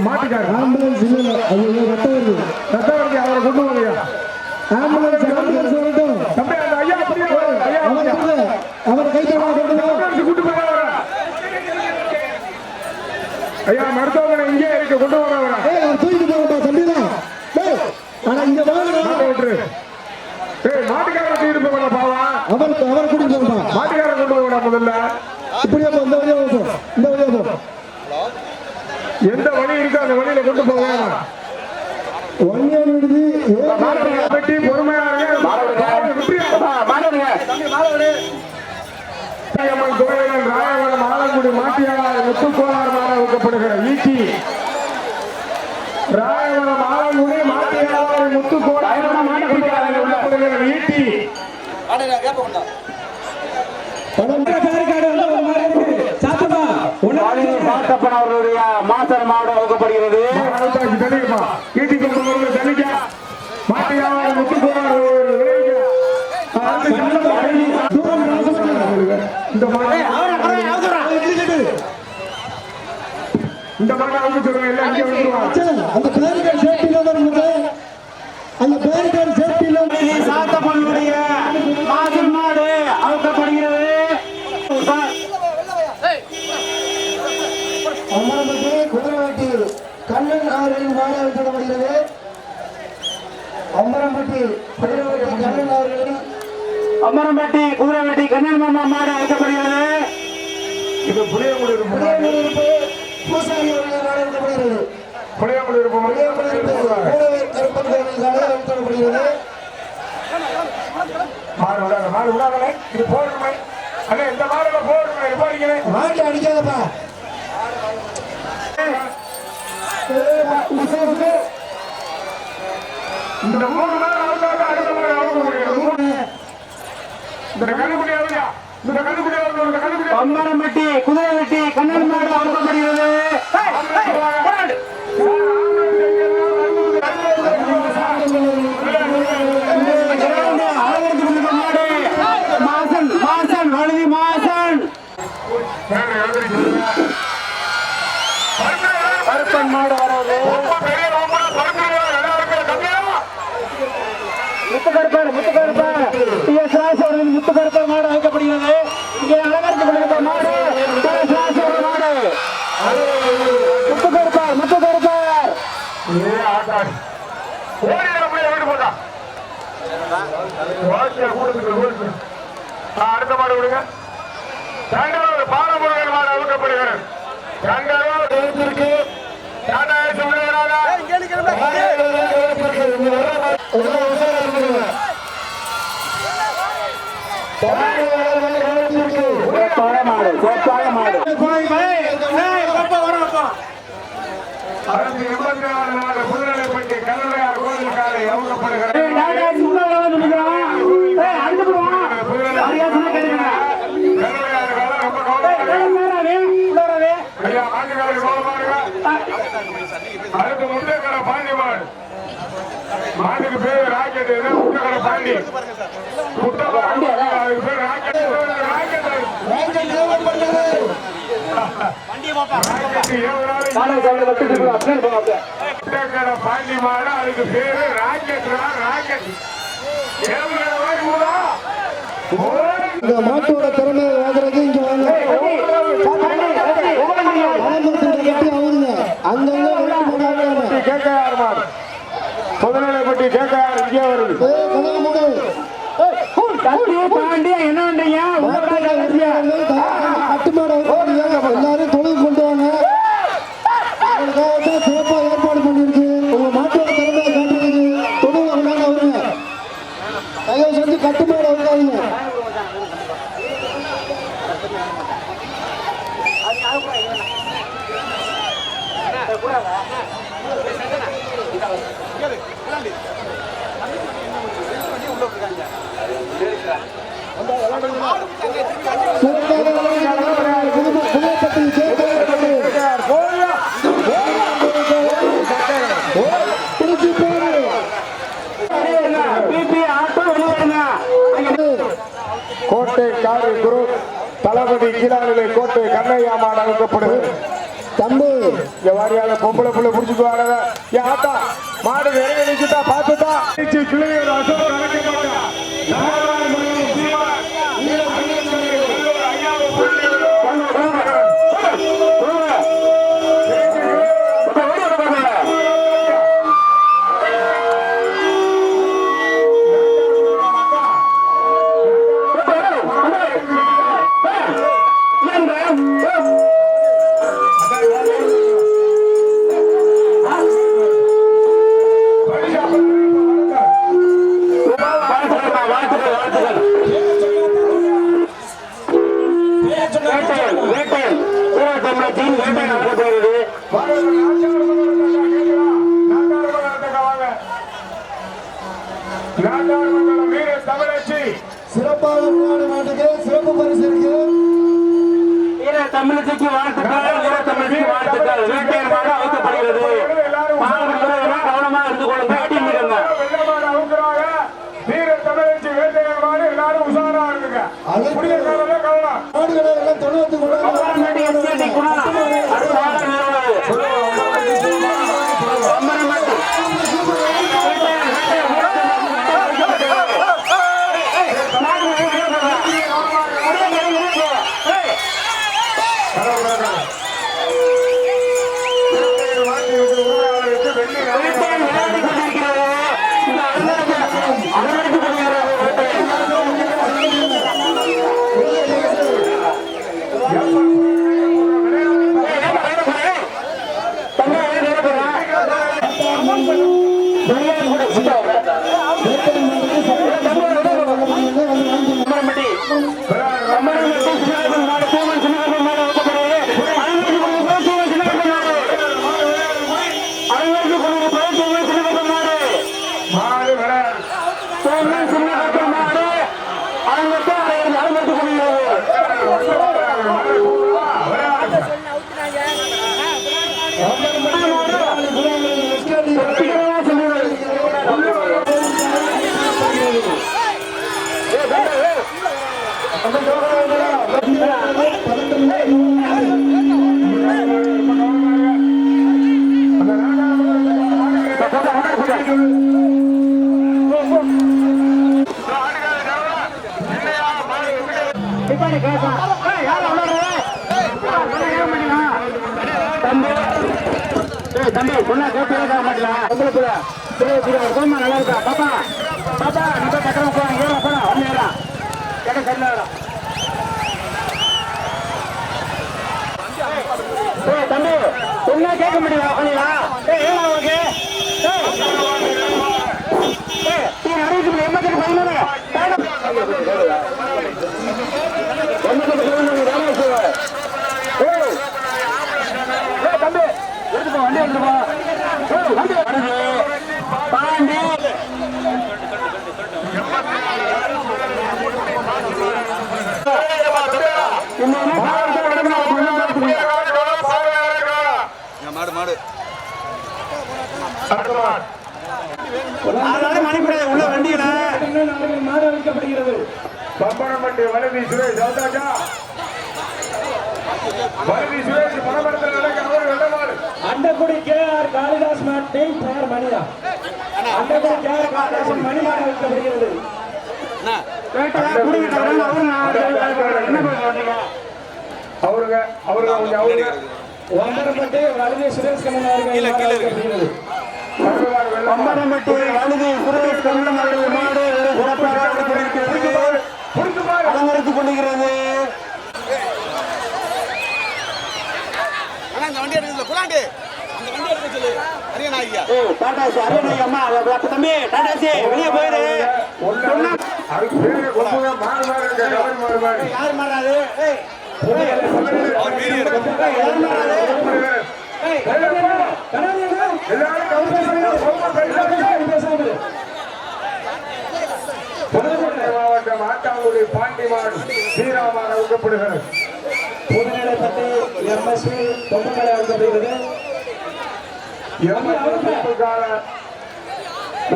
மாட்டுக்கார ஆம்புலன்ஸ் இல்ல அது ரத்தம் வருது அவரை கொண்டு வாங்க ஆம்புலன்ஸ் வரட்டும் அவர் கைது கூட்டு போய் ஐயா மருத்துவமனை இங்கே இருக்கு கொண்டு வர தூக்கிட்டு போகப்பா தம்பிதான் ஆனா இங்க விட்டுரு மாட்டுக்கார தூக்கிட்டு போகலாம் பாவா அவர் கூட்டிட்டு போகப்பா மாட்டுக்கார கொண்டு போகலாம் முதல்ல இப்படியே இந்த வழியா போகும் இந்த வழியா போகும் எந்த வழி இருக்கோ அந்த வழியில கொண்டு போவாங்க பெட்டி பொறுமையாக ராயவரம் ஆலங்குடி மாட்டியார் முத்துக்கோளார் வைக்கப்படுகிற ஈட்டி ராயவரம் ஆலங்குடி மாட்டியார் முத்துக்கோளார் வைக்கப்படுகிற ஈட்டி அவர்களுடைய மாசர் மாடு வகுக்கப்படுகிறது. இந்த மாடு சாத்தப்பனுடைய மாசர் மாடு அவுக்கப்படுகிறது. அமரம்பட்டி குதிரைவெட்டி கண்ணன் அவர்களின் மாடு அளிக்கப்படுகிறது. அமரம்பட்டி குதிரைவெட்டி கண்ணன் அவர்களின் அமரம்பட்டி குதிரைவெட்டி கண்ணன் மாமா மாடு அளிக்கப்படுகிறது. இது புளியங்குடியிருப்பு பூசாரி அவர்களின் மாடு அளிக்கப்படுகிறது. புளியங்குடியிருப்பு கருப்பன் அளிக்கப்படுகிறது. மாடு விடாதே இது போடுமே அண்ணே இந்த மாடுல போடுமே போறீங்களே மாட்டு அடிக்காதப்பா இந்த 3 நாள் அவங்களுக்கு அடுத்த முறை அவங்க முடியும் இந்த கண்டுபிடி ஆகுதா இந்த கண்டுபிடி ஆகுது இந்த கண்டுபிடி அம்மரம்பட்டி குதிரைவெட்டி கண்ணன் மாடு அவுக்கப்படுகிறது. மாசன் மாசன் வழுதி மாசன் கருப்பன் மாடு வராது. முத்துக்கருப்பர் டிஎஸ் ராஜ் அவர்கள் முத்துக்கருப்பர் மாடு அழைக்கப்படுகிறது. இங்கே அலங்கரிக்கப்படுகிற மாடு டிஎஸ் ராஜ் அவர்கள் மாடு முத்துக்கருப்பர் அடுத்த மாடு விடுங்க. பாலமுருகன் மாடு அவுக்கப்படுகிறது. புதுநிலைப்பட்டி கல்லறையார் கோவில் காலை அவுக்கப்படுகிறது. அதுக்கு முட்டக்கர பாண்டி மாடு மாட்டுக்கு பேரு ராக்கெட் முட்டக்கர பாண்டி அதுக்கு பேரு ராக்கெட் முட்டக்கர பாண்டி மாடு அதுக்கு பேரு ராக்கெட் ராக்கெட் இந்த மாட்டோட திறமையை வாங்குறது இங்க வாங்க பொதுநிலைப்பட்டி கேட்கார் இங்கே வருது. என்ன பண்றீங்க? கட்டுமாட எல்லாரும் தொழில் கொண்டு வாங்க. சிறப்பா ஏற்பாடு பண்ணிருக்கு. உங்க மாட்டோட திறமையை காட்டுறது தொழில் வந்தாங்க அவருங்க. தயவு செஞ்சு கட்டுமாட வருவாங்க. கோட்டை காடு கோவை குரு தளபதி கீழாநிலை கோட்டை கண்ணையா மாடு அழைக்கப்படுது. தம்பி இங்க வாரியாத பொம்பளை புள்ள புடிச்சுக்குவாங்க. ஏன் ஆத்தா மாடு நிறைய நினைச்சுட்டா பார்த்துட்டா கிளியர் அசோக் அழைக்க மாட்டான். சிறப்பாக விளையாடு மாட்டுக்கு சிறப்பு பரிசு இருக்கு. தமிழத்துக்கு வாழ்த்துக்கள், தமிழுக்கு வாழ்த்துக்கள். வேட்டையர் மாடு அழைக்கப்படுகிறது. கவனமா இருந்து கொள்ளுங்க. மாடுகளை எல்லாம் தொழுவத்து தம்பி பொண்ணா கோப்பையாக மாட்டலாம். நல்லா இருக்கா பாப்பா? பாப்பா நீங்க கட்டணம் போறாங்க. ஏறா போனா ஒன்னேரா கேட்ட சரியில்லை. தம்பி பொண்ணா கேட்க முடியுமா? பண்ணீங்களா? ஏன் அவனுக்கு எண்பத்தெட்டு பதினொன்று தம்பி எடுத்துப்போ வண்டி எடுத்துப்போ பாண்டி மாடு மாடு உள்ள வண்டியில மாடு அளிக்கப்படுகிறது. பம்பரம்பட்டி வலதி சுரேஷ் சௌதாஜா வலதி சுரேஷ் பணமரத்தில் நடக்க அவர் வெள்ளமாடு. அண்டக்குடி கேஆர் காளிதாஸ் மாட்டை தயார் மணியா. அண்டக்குடி கேஆர் காளிதாஸ் மணி மாடு அளிக்கப்படுகிறது. அவருங்க கொஞ்சம் அவருங்க வம்பரம்பட்டி வலதி சுரேஷ் கண்ணன் அவர்கள் அம்பரம்பட்டி வழுதி சுரேஷ் கண்ணன் அவர்கள் மாடு சிறப்பாக அலங்கரித்துக் கொண்டிருக்கிறது. தம்பி டாடாசி வெளியே போயிரு. யார் மாறாது? மாவட்டம் ஆட்டாங்குடி பாண்டிமான் ஸ்ரீராமான் அழைக்கப்படுகிறது. புதுநிலை பற்றி எம்எஸ்வி தொகுப்புகளை அழைக்கப்படுகிறது.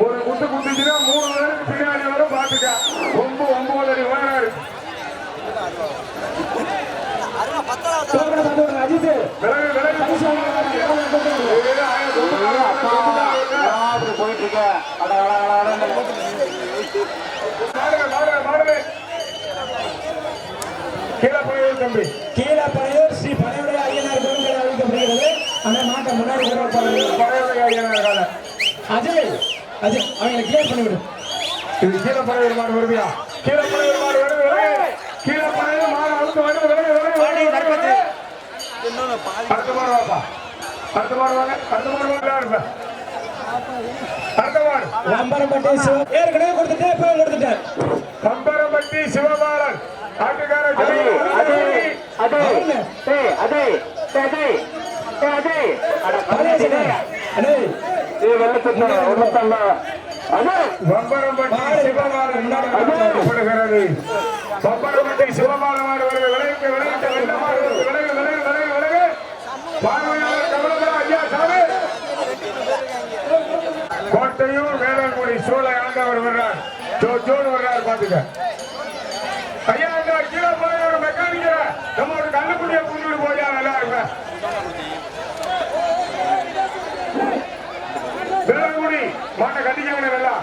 ஒரு குத்து குத்துச்சுன்னா 3 பேருக்கு பின்னாடி வரும். பாத்துக்க 9 அடி உயரம் இருக்கு. அஜித் போயிட்டு இருக்க தம்பி கீழே பழையூர் ஸ்ரீ பழையுடைய ஐயனார் கோவில் அறிவிக்கப்படுகிறது. அந்த மாட்டை முன்னாடி அஜய் அஜய் அவங்களை கிளியர் பண்ணிவிடு. இது கீழே பழையூர் மாடு வருவியா? கீழே பழையூர் மாடு வருது. கீழே பழையூர் மாடு அழுத்து வருது. அடுத்த மாடு வாப்பா. அடுத்த மாடு வாங்க. அடுத்த மாடு வாங்க. இருப்பேன் அடுத்த மாடு ரம்பரம்பட்டி ஏற்கனவே கொடுத்துட்டேன், இப்போ கொடுத்துட்டேன். ரம்பரம்பட்டி சிவபாலன் ஆட்டுக்கார பம்பரம்பட்டி சிவபாலன் பம்பரம்பட்டி சிவபாலன் விளைவிட்டு விளைவிட்டு வெள்ள மாடு விலகு விலகு விலகு விலகு பார்வையாளர் கமலதா ஐயா சாமி கோட்டையூர் வேளாண்குடி சூளை ஆண்டவர் வர்றார். ஜோடு வர்றார் பாத்துக்க ஐயா. இந்த கீழே போய் ஒரு மெக்கானிக்க நம்ம ஒரு கல்லுக்குடிய புரிஞ்சு போயா நல்லா இருப்பேன். வேளாண்குடி மாட்டை கட்டிக்காங்க நல்லா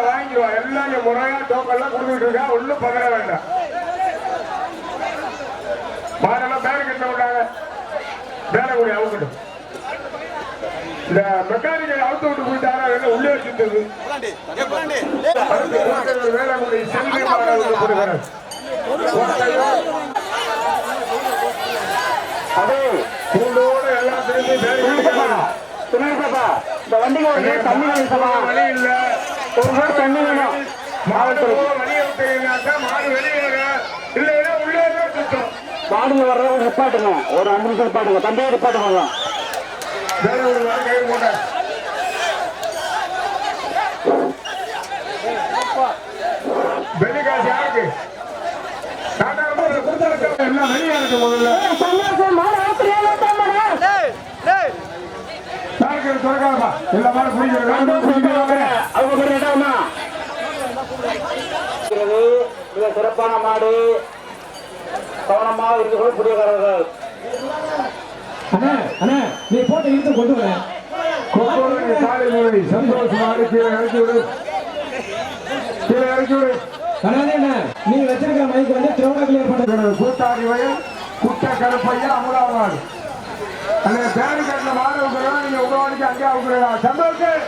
வாங்கிடுவா எல்லாம் முறையா டோக்கெல்லாம் கொடுத்துட்டு இருக்கா. ஒன்னும் பகர வேண்டாம். மாடெல்லாம் பேர கட்ட விட்டாங்க. வேளாண்குடி அவுக்கட்டும். இந்த மெக்கானிக்கல் அவுத்து விட்டு போயிட்டாரா உள்ளே வச்சுருந்தது. வேளாண்குடி செல்வி மாடல் அதே கூண்டோடு எல்லாம் திரும்பி இந்த வண்டிக்கு தண்ணி வழி இல்ல. ஒரு தண்ணி வேணும். மாடு வழியை விட்டுனாக்கா மாடு வெளியேற இல்லைன்னா உள்ளே சுத்தம். மாடுல வர்றவங்க நிப்பாட்டுங்க. ஒரு 5 நிமிஷம் நிப்பாட்டுங்க. தம்பியை நிப்பாட்டுங்க. வேற ஒரு கை போட்டேன். வெளிக்காசு யாருக்கு? எல்லாம் வெளியா இருக்கு. முதல்ல துறக்காதா எல்லா மாதிரி மிக சிறப்பான மாடு. கவனமாக இருந்து கொள்ள புரியக்காரர்கள். நீ போட்டு இழுத்து கொண்டு வர சந்தோஷமாக கீழே இறக்கி விடு. கீழே இறக்கி விடு. நீங்க வச்சிருக்க மைக் வந்து கிரௌண்டா கிளியர் பண்றது. கூட்டாடி வயல் குட்ட கருப்பையா அமுலாவாடு அந்த பேரு கட்டின மாடு அவுக்கிறா. நீங்க உங்க வாடிக்கு அங்கே அவுக்கிறா. சந்தோஷம்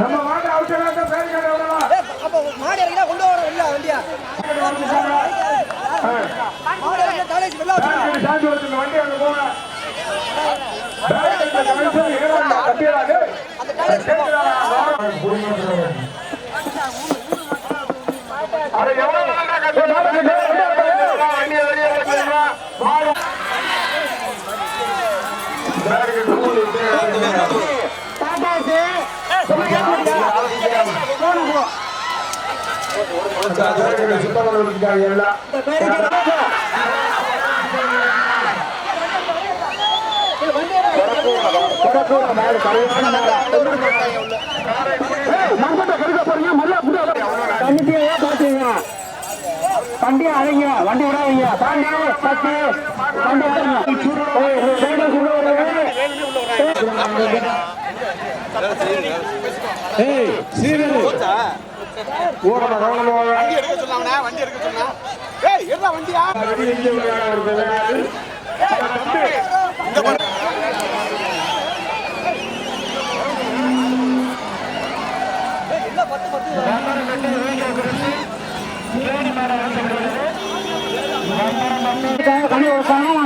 நம்ம மாடு அவுக்கிறாங்க. பேரு கட்ட விடவா கொண்டு வர வண்டியா சாந்தி வச்சுங்க. வண்டி அங்க போங்க. அதை எவ்வளவு சுத்தமாக எல்லாம் வண்டி அழைங்க. வண்டி விடாதீங்க. வண்டி எடுக்க சொன்னாங்க. வண்டி எடுக்க சொன்னா வண்டியா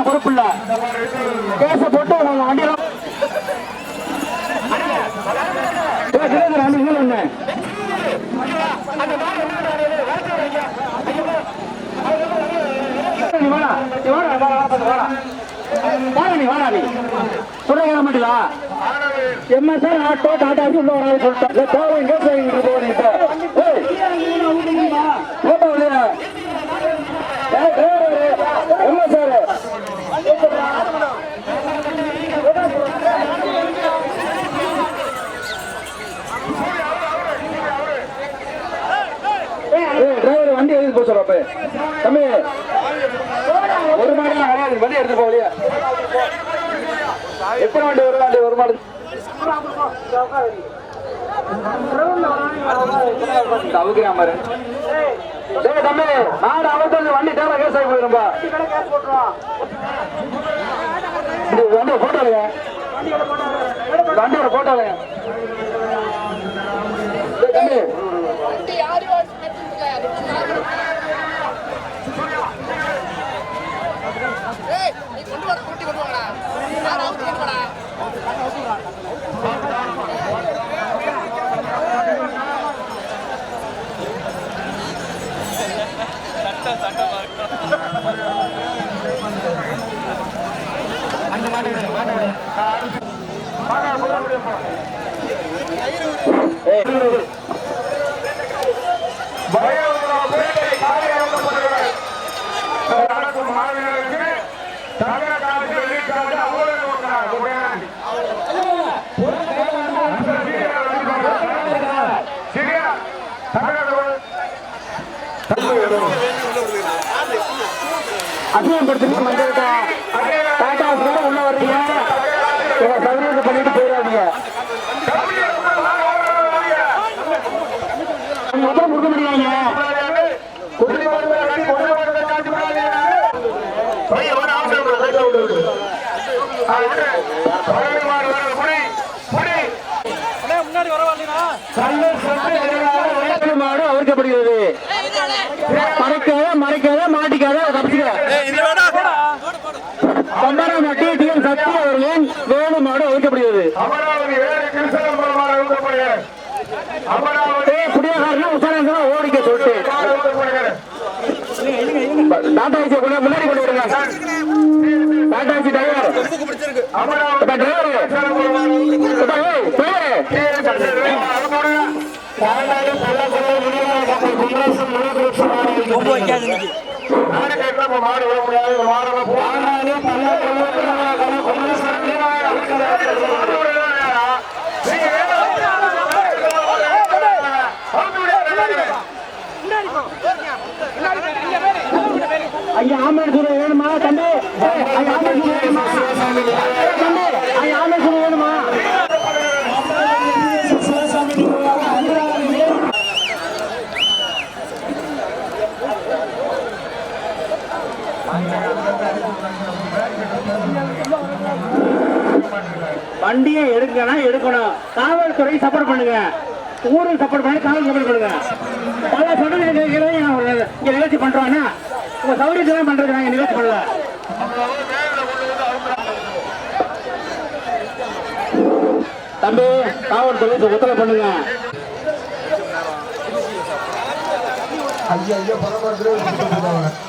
பொறுப்பு இல்ல. கேச போட்டு வண்டியெல்லாம் எம்எஸ்ஆர் ஆட்டோ டாடா உள்ள வராது சொல்லிட்டேன். டிரைவர் வண்டி எழுதி போச்சு. தம்பி ஒரு மாடு கிடையாது வண்டி எடுத்து போகலையா எத்தனை வண்டி ஒரு மாடு தவிக்கிறான் பாரு தம்பி மாடு அவர்த்து வண்டி தேவை கேஸ் ஆகி போயிருப்பா வண்டியை போட்டாலுங்க வண்டியோட போட்டாலுங்க தம்பி உள்ள வர்றீங்க சௌகரியத்தை பண்ணிட்டு போயிடாதீங்க அப்புறம் கொடுக்க முடியாங்க மாடு அவர்க்கப்படுகிறது மறைக்காத மாட்டிக்காத தப்பிச்சுக்க கொண்டாடி டிஎம் சக்தி அவர்களின் வேலு மாடு அவர்க்கப்படுகிறது புடியகாரனா உசாரா ஓடிக்க சொல்லிட்டு டாடா ஐசி முன்னாடி கொண்டு வருங்க டாடா ஐசி டிரைவர் மாடு வர முடியாது ஐயா ஆமன் கூட வேணுமா தம்பி ஆமன் கூட வேணுமா தம்பி ஆமன் கூட வேணுமா வண்டியை எடுக்கணும் காவல்துறை சப்போர்ட் பண்ணுங்க ஊருக்கு சப்போர்ட் பண்ணி காவல் சப்போர்ட் பண்ணுங்க பல சொல்றது நிகழ்ச்சி பண்றோம்னா உங்க சௌகரியத்தான் பண்றது நாங்க நிகழ்ச்சி பண்ணல தம்பி காவல்துறை உத்தரவு பண்ணுங்க ஐயா ஐயா பரமாத்திரம்